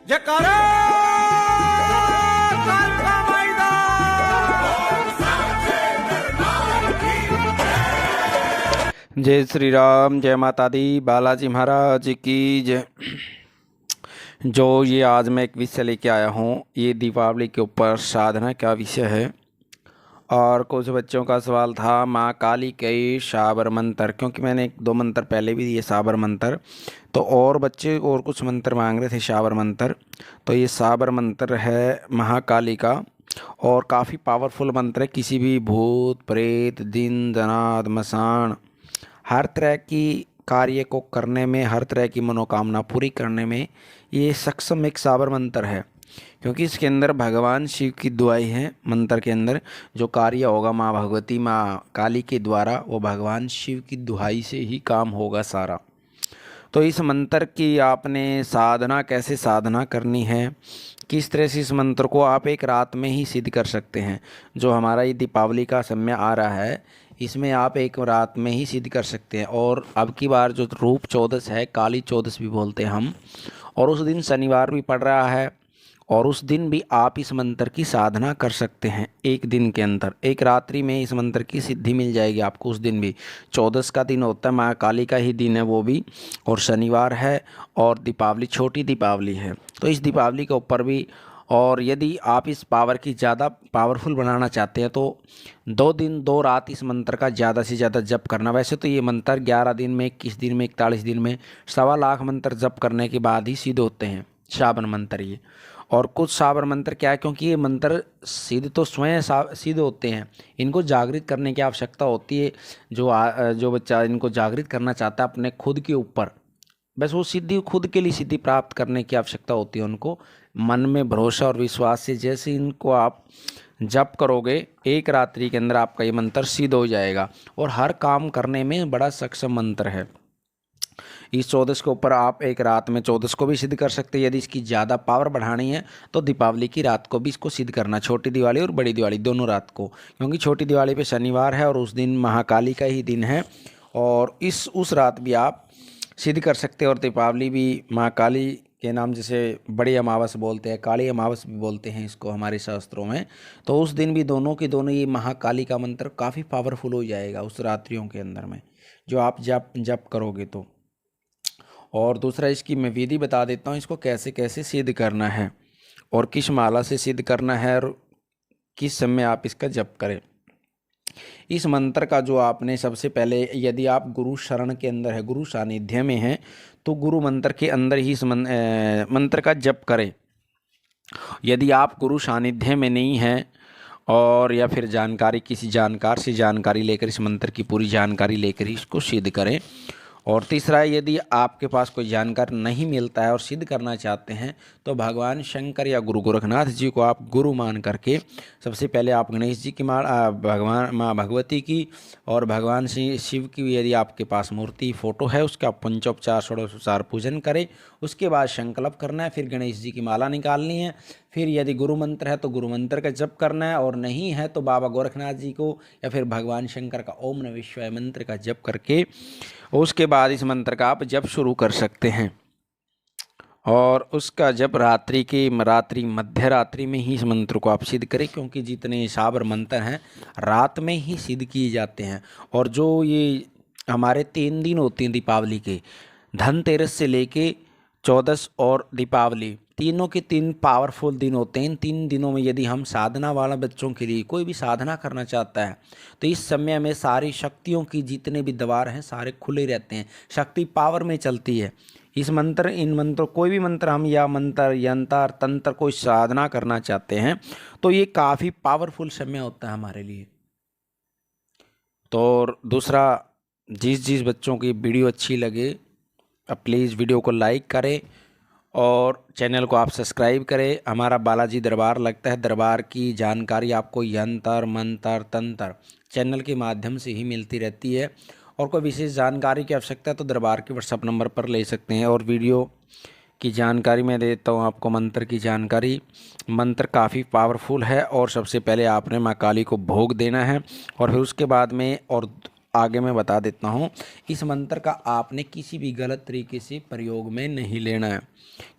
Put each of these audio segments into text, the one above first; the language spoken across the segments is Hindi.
जयकारा कालका मैदान। जय श्री राम, जय माता दी, बालाजी महाराज की जय। जो ये आज मैं एक विषय लेके आया हूँ, ये दीपावली के ऊपर साधना का विषय है। और कुछ बच्चों का सवाल था माँ काली के शाबर मंत्र, क्योंकि मैंने एक दो मंत्र पहले भी दिए शाबर मंत्र, तो और बच्चे और कुछ मंत्र मांग रहे थे शाबर मंत्र। तो ये शाबर मंत्र है महाकाली का और काफ़ी पावरफुल मंत्र है। किसी भी भूत प्रेत दिन दनाद मसान हर तरह की कार्य को करने में, हर तरह की मनोकामना पूरी करने में ये सक्षम एक शाबर मंत्र है, क्योंकि इसके अंदर भगवान शिव की दुआई है। मंत्र के अंदर जो कार्य होगा माँ भगवती माँ काली के द्वारा, वो भगवान शिव की दुहाई से ही काम होगा सारा। तो इस मंत्र की आपने साधना कैसे साधना करनी है, किस तरह से इस मंत्र को आप एक रात में ही सिद्ध कर सकते हैं। जो हमारा ये दीपावली का समय आ रहा है, इसमें आप एक रात में ही सिद्ध कर सकते हैं। और अब की बार जो रूप चौदस है, काली चौदस भी बोलते हैं हम, और उस दिन शनिवार भी पड़ रहा है, और उस दिन भी आप इस मंत्र की साधना कर सकते हैं। एक दिन के अंदर, एक रात्रि में इस मंत्र की सिद्धि मिल जाएगी आपको। उस दिन भी चौदस का दिन होता है, माँ काली का ही दिन है वो भी, और शनिवार है, और दीपावली छोटी दीपावली है। तो इस दीपावली के ऊपर भी, और यदि आप इस पावर की ज़्यादा पावरफुल बनाना चाहते हैं तो 2 दिन 2 रात इस मंत्र का ज़्यादा से ज़्यादा जप करना। वैसे तो ये मंत्र 11 दिन में, 21 दिन में, 41 दिन में 1.25 लाख मंत्र जप करने के बाद ही सिद्ध होते हैं शाबर मंत्र ये। और कुछ शाबर मंत्र क्या है, क्योंकि ये मंत्र सिद्ध तो स्वयं सिद्ध होते हैं, इनको जागृत करने की आवश्यकता होती है। जो बच्चा इनको जागृत करना चाहता है अपने खुद के ऊपर, बस वो सिद्धि खुद के लिए सिद्धि प्राप्त करने की आवश्यकता होती है उनको। मन में भरोसा और विश्वास से जैसे इनको आप जप करोगे, एक रात्रि के अंदर आपका ये मंत्र सिद्ध हो जाएगा, और हर काम करने में बड़ा सक्षम मंत्र है। इस चौदस के ऊपर आप एक रात में चौदस को भी सिद्ध कर सकते हैं। यदि इसकी ज़्यादा पावर बढ़ानी है तो दीपावली की रात को भी इसको सिद्ध करना, छोटी दिवाली और बड़ी दिवाली दोनों रात को, क्योंकि छोटी दिवाली पे शनिवार है और उस दिन महाकाली का ही दिन है, और उस रात भी आप सिद्ध कर सकते हैं। और दीपावली भी माँ काली के नाम, जैसे बड़ी अमावस बोलते हैं, काली अमावस भी बोलते हैं इसको हमारे शास्त्रों में, तो उस दिन भी दोनों के दोनों ये महाकाली का मंत्र काफ़ी पावरफुल हो जाएगा उस रात्रियों के अंदर में, जो आप जप करोगे तो। और दूसरा, इसकी मैं विधि बता देता हूँ, इसको कैसे कैसे सिद्ध करना है और किस माला से सिद्ध करना है और किस समय आप इसका जप करें। इस मंत्र का जो आपने सबसे पहले, यदि आप गुरु शरण के अंदर है, गुरु सानिध्य में है, तो गुरु मंत्र के अंदर ही इस मंत्र का जप करें। यदि आप गुरु सानिध्य में नहीं हैं, और या फिर जानकारी, किसी जानकार से जानकारी लेकर इस मंत्र की पूरी जानकारी लेकर ही इसको सिद्ध करें। और तीसरा, यदि आपके पास कोई जानकार नहीं मिलता है और सिद्ध करना चाहते हैं, तो भगवान शंकर या गुरु गोरखनाथ जी को आप गुरु मान करके सबसे पहले आप गणेश जी की भगवान माँ भगवती की और भगवान शिव की, यदि आपके पास मूर्ति फोटो है, उसका पंचोपचार षोडशोपचार पूजन करें। उसके बाद संकल्प करना है, फिर गणेश जी की माला निकालनी है। फिर यदि गुरु मंत्र है तो गुरु मंत्र का जप करना है, और नहीं है तो बाबा गोरखनाथ जी को या फिर भगवान शंकर का ओम नमः शिवाय मंत्र का जप करके उसके बाद इस मंत्र का आप जप शुरू कर सकते हैं। और उसका जप रात्रि मध्य रात्रि में ही इस मंत्र को आप सिद्ध करें, क्योंकि जितने शाबर मंत्र हैं रात में ही सिद्ध किए जाते हैं। और जो ये हमारे 3 दिन होते हैं दीपावली के, धनतेरस से लेके चौदस और दीपावली, तीनों के 3 पावरफुल दिन होते हैं। इन 3 दिनों में यदि हम साधना वाला बच्चों के लिए कोई भी साधना करना चाहता है, तो इस समय में सारी शक्तियों की जितने भी द्वार हैं सारे खुले रहते हैं, शक्ति पावर में चलती है। इन मंत्र, कोई भी मंत्र हम या मंत्र यंत्र तंत्र कोई साधना करना चाहते हैं, तो ये काफ़ी पावरफुल समय होता है हमारे लिए। तो दूसरा, जिस बच्चों की वीडियो अच्छी लगे, प्लीज़ वीडियो को लाइक करें और चैनल को आप सब्सक्राइब करें। हमारा बालाजी दरबार लगता है, दरबार की जानकारी आपको यंत्र मंत्र तंत्र चैनल के माध्यम से ही मिलती रहती है। और कोई विशेष जानकारी की आवश्यकता है तो दरबार के व्हाट्सएप नंबर पर ले सकते हैं। और वीडियो की जानकारी मैं देता हूँ आपको, मंत्र की जानकारी। मंत्र काफ़ी पावरफुल है, और सबसे पहले आपने माँ काली को भोग देना है, और फिर उसके बाद में और आगे मैं बता देता हूँ। इस मंत्र का आपने किसी भी गलत तरीके से प्रयोग में नहीं लेना है,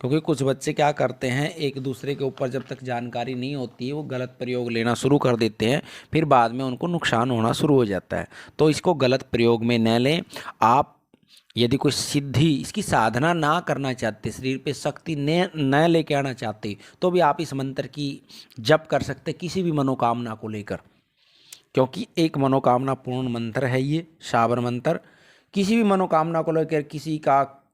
क्योंकि कुछ बच्चे क्या करते हैं, एक दूसरे के ऊपर जब तक जानकारी नहीं होती है वो गलत प्रयोग लेना शुरू कर देते हैं, फिर बाद में उनको नुकसान होना शुरू हो जाता है। तो इसको गलत प्रयोग में न लें। आप यदि कोई सिद्धि, इसकी साधना ना करना चाहते, शरीर पे शक्ति न लेके आना चाहते, तो भी आप इस मंत्र की जप कर सकते किसी भी मनोकामना को लेकर, क्योंकि एक मनोकामना पूर्ण मंत्र है ये शाबर मंत्र। किसी भी मनोकामना को लेकर,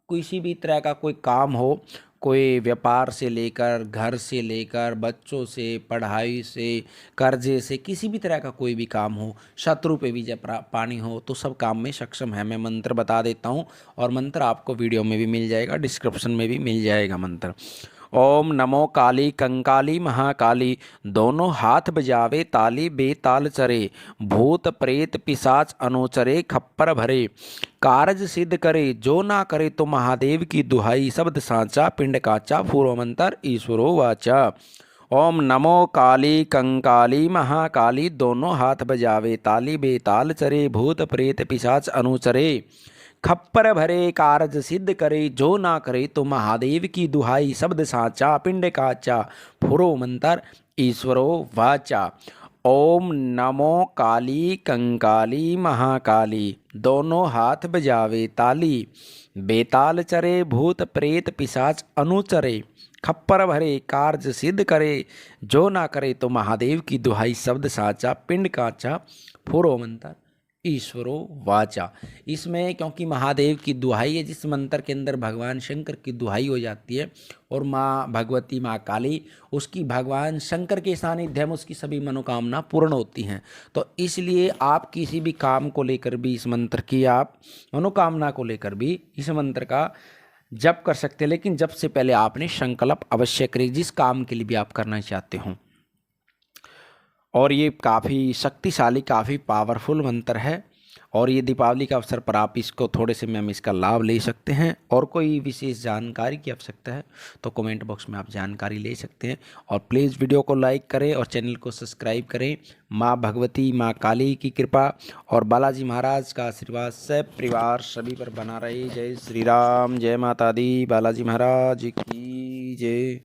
किसी भी तरह का कोई काम हो, कोई व्यापार से लेकर, घर से लेकर, बच्चों से, पढ़ाई से, कर्जे से, किसी भी तरह का कोई भी काम हो, शत्रु पे विजय पानी हो, तो सब काम में सक्षम है। मैं मंत्र बता देता हूँ, और मंत्र आपको वीडियो में भी मिल जाएगा, डिस्क्रिप्शन में भी मिल जाएगा मंत्र। ओम नमो काली कंकाली महाकाली, दोनों हाथ बजावे ताली बेताल चरे, भूत प्रेत पिशाच अनुचरे खप्पर भरे, कारज सिद्ध करे जो ना करे तो महादेव की दुहाई, शब्द सांचा पिंड काचा पूर्व मंत्र ईश्वरो वाचा। ओम नमो काली कंकाली महाकाली, दोनों हाथ बजावे ताली बेताल चरे, भूत प्रेत पिशाच अनुचरे खप्पर भरे, कारज सिद्ध करे जो ना करे तो महादेव की दुहाई, शब्द साचा पिंड काचा फुरो मंत्र ईश्वरो वाचा। ओम नमो काली कंकाली महाकाली, दोनों हाथ बजावे ताली बेताल चरे, भूत प्रेत पिशाच अनुचरे खप्पर भरे, कार्य सिद्ध करे जो ना करे तो महादेव की दुहाई, शब्द साचा पिंड काचा फुरो मंत्र ईश्वरो वाचा। इसमें क्योंकि महादेव की दुहाई है, जिस मंत्र के अंदर भगवान शंकर की दुहाई हो जाती है, और माँ भगवती माँ काली, उसकी भगवान शंकर के सानिध्य में उसकी सभी मनोकामना पूर्ण होती हैं। तो इसलिए आप किसी भी काम को लेकर भी इस मंत्र की, आप मनोकामना को लेकर भी इस मंत्र का जप कर सकते हैं, लेकिन जप से पहले आपने संकल्प अवश्य करें जिस काम के लिए भी आप करना चाहते हो। और ये काफ़ी शक्तिशाली, काफ़ी पावरफुल मंत्र है, और ये दीपावली के अवसर पर आप इसको थोड़े से में इसका लाभ ले सकते हैं। और कोई विशेष जानकारी की आवश्यकता है तो कमेंट बॉक्स में आप जानकारी ले सकते हैं। और प्लीज़ वीडियो को लाइक करें और चैनल को सब्सक्राइब करें। माँ भगवती माँ काली की कृपा और बालाजी महाराज का आशीर्वाद सब परिवार सभी पर बना रहे। जय श्री राम, जय माता दी, बालाजी महाराज की जय।